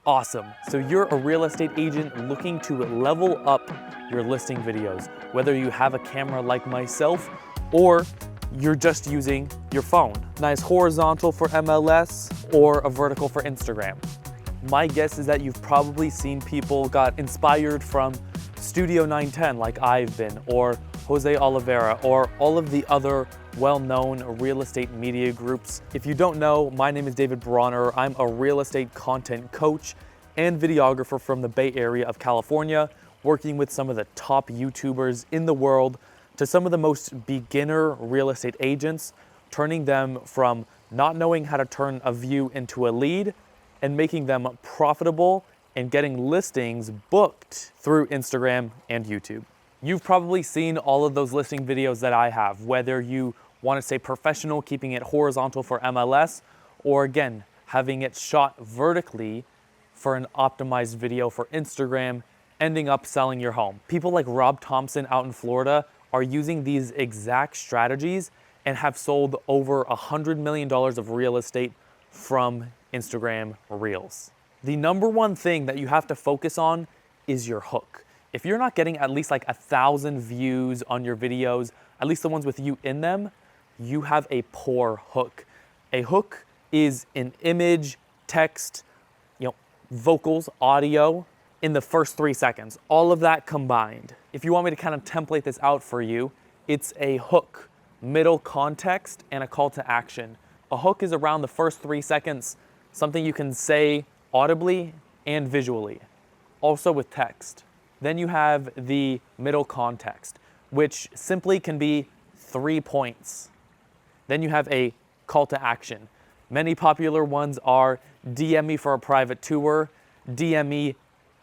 Awesome. So you're a real estate agent looking to level up your listing videos, whether you have a camera like myself or you're just using your phone. Nice horizontal for MLS or a vertical for Instagram. My guess is that you've probably seen people got inspired from Studio 910 like I've been, or Jose Oliveira, or all of the other well-known real estate media groups. If you don't know, my name is David Bronner. I'm a real estate content coach and videographer from the Bay Area of California, working with some of the top YouTubers in the world to some of the most beginner real estate agents, turning them from not knowing how to turn a view into a lead and making them profitable and getting listings booked through Instagram and YouTube. You've probably seen all of those listing videos that I have, whether you want to say professional, keeping it horizontal for MLS, or again, having it shot vertically for an optimized video for Instagram, ending up selling your home. People like Rob Thompson out in Florida are using these exact strategies and have sold over $100 million of real estate from Instagram Reels. The number one thing that you have to focus on is your hook. If you're not getting at least like 1,000 views on your videos, at least the ones with you in them, you have a poor hook. A hook is an image, text, vocals, audio in the first 3 seconds, all of that combined. If you want me to kind of template this out for you, it's a hook, middle context, and a call to action. A hook is around the first 3 seconds, something you can say audibly and visually, also with text. Then you have the middle context, which simply can be 3 points. Then you have a call to action. Many popular ones are DM me for a private tour, DM me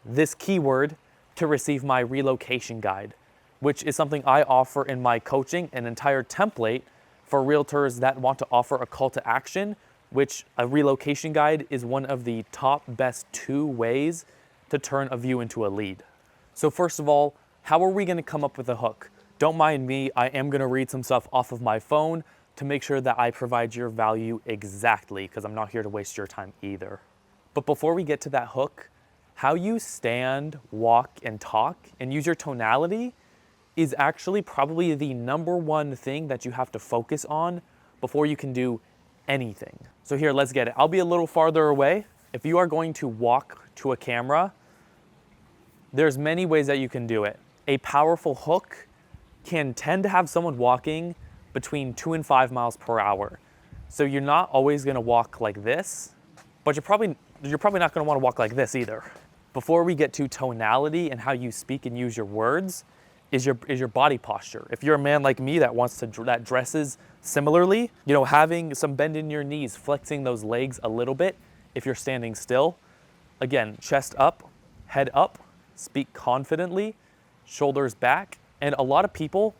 this keyword to receive my relocation guide, which is something I offer in my coaching, an entire template for realtors that want to offer a call to action, which a relocation guide is one of the top best 2 ways to turn a view into a lead. So first of all, how are we going to come up with a hook? Don't mind me, I am going to read some stuff off of my phone to make sure that I provide your value exactly, because I'm not here to waste your time either. But before we get to that hook, how you stand, walk, and talk, and use your tonality is actually probably the number one thing that you have to focus on before you can do anything. So here, let's get it. I'll be a little farther away. If you are going to walk to a camera, there's many ways that you can do it. A powerful hook can tend to have someone walking between 2 and 5 miles per hour. So you're not always gonna walk like this, but you're probably not gonna wanna walk like this either. Before we get to tonality and how you speak and use your words, is your body posture. If you're a man like me that dresses similarly, having some bend in your knees, flexing those legs a little bit if you're standing still. Again, chest up, head up, speak confidently, shoulders back, and a lot of people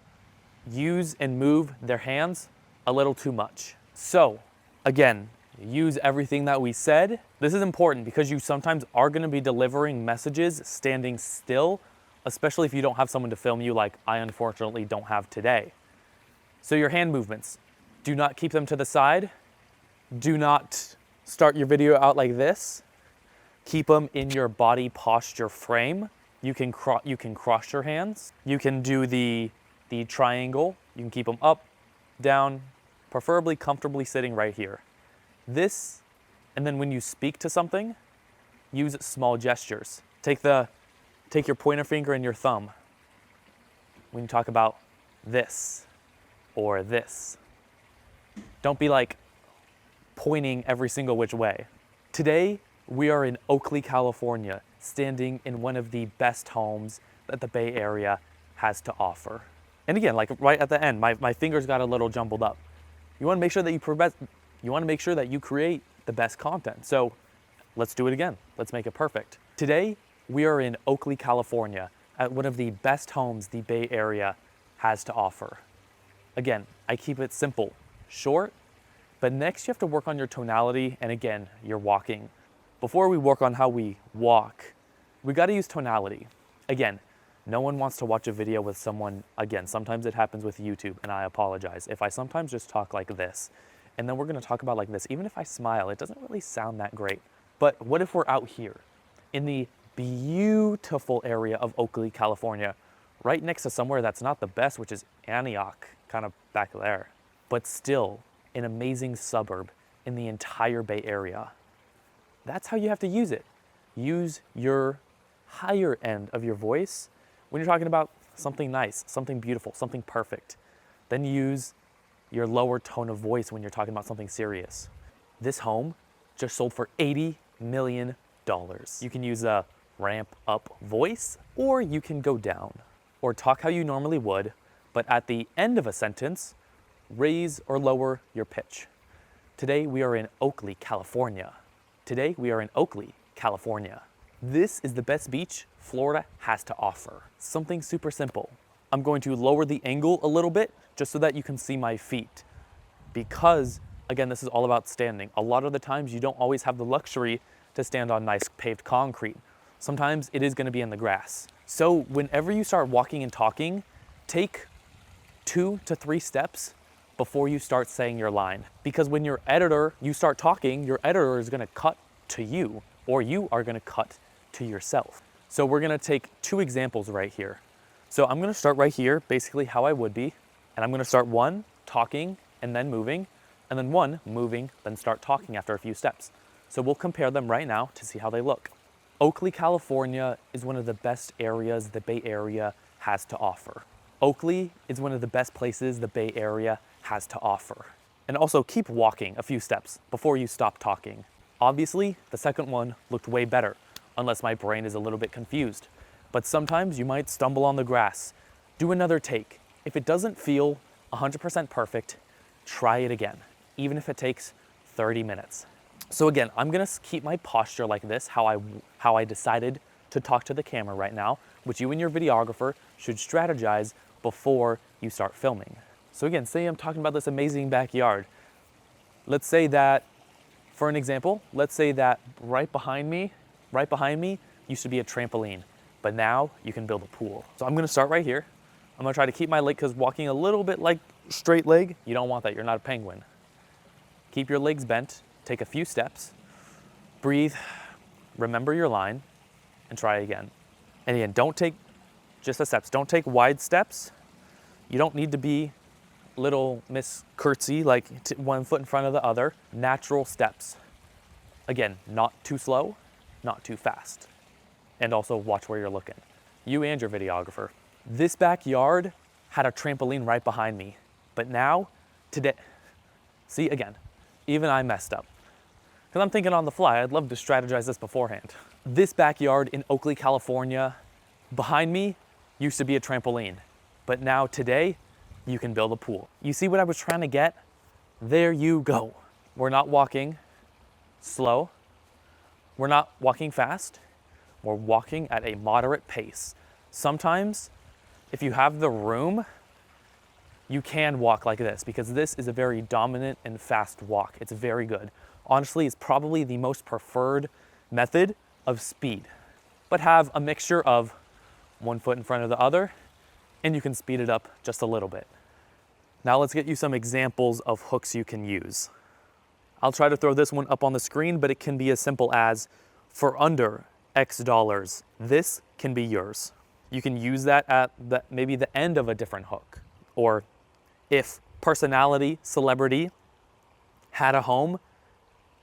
use and move their hands a little too much. So again, use everything that we said. This is important because you sometimes are going to be delivering messages standing still, especially if you don't have someone to film you like I unfortunately don't have today. So your hand movements, do not keep them to the side. Do not start your video out like this. Keep them in your body posture frame. You can cross your hands. You can do the triangle. You can keep them up, down, preferably comfortably sitting right here. This, and then when you speak to something, use small gestures. Take your pointer finger and your thumb when you talk about this or this. Don't be like pointing every single which way. Today, we are in Oakley, California, standing in one of the best homes that the Bay Area has to offer. And again, like right at the end, my fingers got a little jumbled up. You want to make sure that you create the best content. So let's do it again. Let's make it perfect. Today, we are in Oakley, California, at one of the best homes the Bay Area has to offer. Again, I keep it simple, short, but next you have to work on your tonality and again, your walking. Before we work on how we walk, we got to use tonality. Again, no one wants to watch a video with someone, again, sometimes it happens with YouTube, and I apologize. If I sometimes just talk like this, and then we're gonna talk about like this, even if I smile, it doesn't really sound that great. But what if we're out here? in the beautiful area of Oakley, California, right next to somewhere that's not the best, which is Antioch, kind of back there, but still an amazing suburb in the entire Bay Area. That's how you have to use it. Use your higher end of your voice when you're talking about something nice, something beautiful, something perfect. Then use your lower tone of voice when you're talking about something serious. This home just sold for $80 million. You can use a ramp up voice, or you can go down, or talk how you normally would, but at the end of a sentence, raise or lower your pitch. Today we are in Oakley, California. Today we are in Oakley, California. This is the best beach Florida has to offer. Something super simple. I'm going to lower the angle a little bit just so that you can see my feet. Because, again, this is all about standing. A lot of the times you don't always have the luxury to stand on nice paved concrete. Sometimes it is going to be in the grass. So whenever you start walking and talking, take 2 to 3 steps before you start saying your line. Because when you start talking, your editor is going to cut to you, or you are going to cut to yourself. So we're going to take 2 examples right here. So I'm going to start right here, basically how I would be, and I'm going to start 1 talking and then moving, and then 1 moving, then start talking after a few steps. So we'll compare them right now to see how they look. Oakley, California is one of the best areas the Bay Area has to offer. Oakley is one of the best places the Bay Area has to offer. And also keep walking a few steps before you stop talking. Obviously, the second one looked way better, unless my brain is a little bit confused. But sometimes you might stumble on the grass. Do another take. If it doesn't feel 100% perfect, try it again, even if it takes 30 minutes. So again, I'm gonna keep my posture like this, how I decided to talk to the camera right now, which you and your videographer should strategize before you start filming. So again, say I'm talking about this amazing backyard. Let's say that, for an example, let's say that right behind me used to be a trampoline, but now you can build a pool. So I'm gonna start right here. I'm gonna try to keep my leg, because walking a little bit like straight leg, you don't want that, you're not a penguin. Keep your legs bent, take a few steps, breathe, remember your line, and try again. And again, don't take just the steps, don't take wide steps. You don't need to be little Miss Curtsy, like 1 foot in front of the other. Natural steps. Again, not too slow, not too fast. And also watch where you're looking. You and your videographer. This backyard had a trampoline right behind me, but now, today, see again, even I messed up. Because I'm thinking on the fly, I'd love to strategize this beforehand. This backyard in Oakley, California, behind me used to be a trampoline, but now today, you can build a pool. You see what I was trying to get? There you go. We're not walking slow. We're not walking fast. We're walking at a moderate pace. Sometimes, if you have the room, you can walk like this, because this is a very dominant and fast walk. It's very good. Honestly, it's probably the most preferred method of speed. But have a mixture of 1 foot in front of the other, and you can speed it up just a little bit. Now let's get you some examples of hooks you can use. I'll try to throw this one up on the screen, but it can be as simple as, for under X dollars, this can be yours. You can use that at maybe the end of a different hook. Or if personality, celebrity had a home,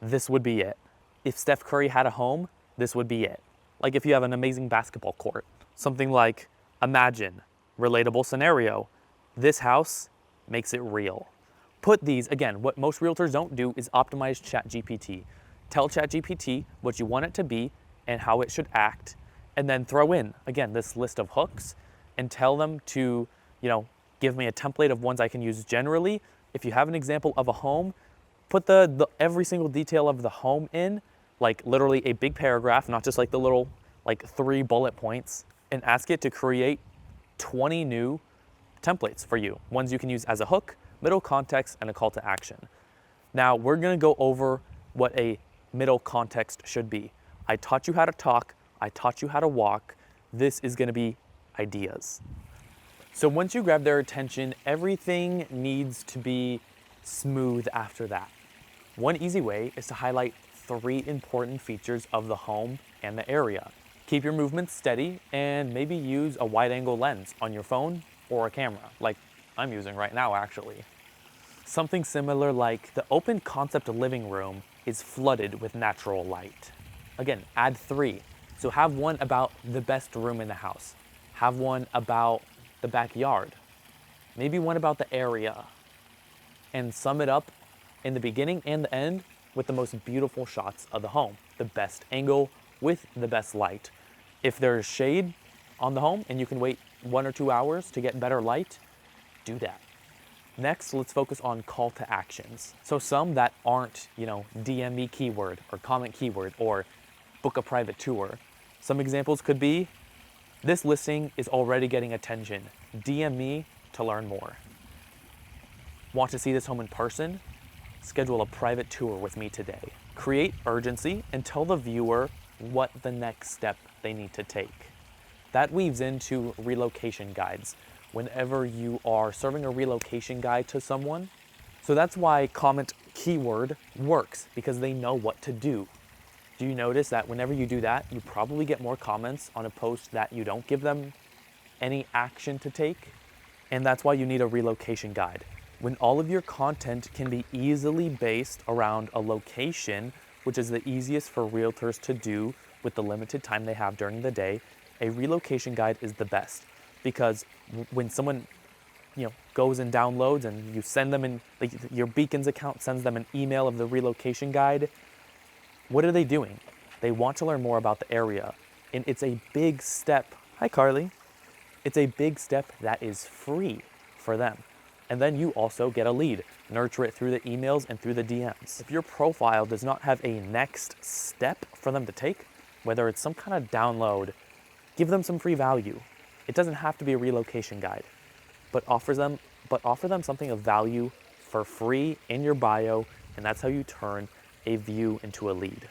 this would be it. If Steph Curry had a home, this would be it. Like if you have an amazing basketball court. Something like, imagine, relatable scenario, this house makes it real. Put these, again, what most realtors don't do is optimize ChatGPT. Tell ChatGPT what you want it to be and how it should act, and then throw in, again, this list of hooks and tell them to, give me a template of ones I can use generally. If you have an example of a home, put the every single detail of the home in, like literally a big paragraph, not just like the little 3 bullet points, and ask it to create 20 new templates for you. Ones you can use as a hook, middle context, and a call to action. Now we're gonna go over what a middle context should be. I taught you how to talk, I taught you how to walk. This is gonna be ideas. So once you grab their attention, everything needs to be smooth after that. One easy way is to highlight 3 important features of the home and the area. Keep your movements steady and maybe use a wide angle lens on your phone or a camera, like I'm using right now actually. Something similar like the open concept living room is flooded with natural light. Again, add 3. So have one about the best room in the house. Have one about the backyard. Maybe one about the area. And sum it up in the beginning and the end with the most beautiful shots of the home. The best angle with the best light. If there's shade on the home and you can wait 1 or 2 hours to get better light, do that. Next, let's focus on call to actions. So some that aren't, DM me keyword or comment keyword or book a private tour. Some examples could be, this listing is already getting attention. DM me to learn more. Want to see this home in person? Schedule a private tour with me today. Create urgency and tell the viewer what the next step they need to take. That weaves into relocation guides whenever you are serving a relocation guide to someone. So that's why comment keyword works, because they know what to do. Do you notice that whenever you do that, you probably get more comments on a post that you don't give them any action to take? And that's why you need a relocation guide. When all of your content can be easily based around a location, which is the easiest for realtors to do with the limited time they have during the day, a relocation guide is the best. Because when someone goes and downloads and you send them in, like your Beacons account sends them an email of the relocation guide, what are they doing? They want to learn more about the area. And it's a big step. Hi, Carly. It's a big step that is free for them. And then you also get a lead. Nurture it through the emails and through the DMs. If your profile does not have a next step for them to take, whether it's some kind of download, give them some free value. It doesn't have to be a relocation guide, but offer them something of value for free in your bio, and that's how you turn a view into a lead.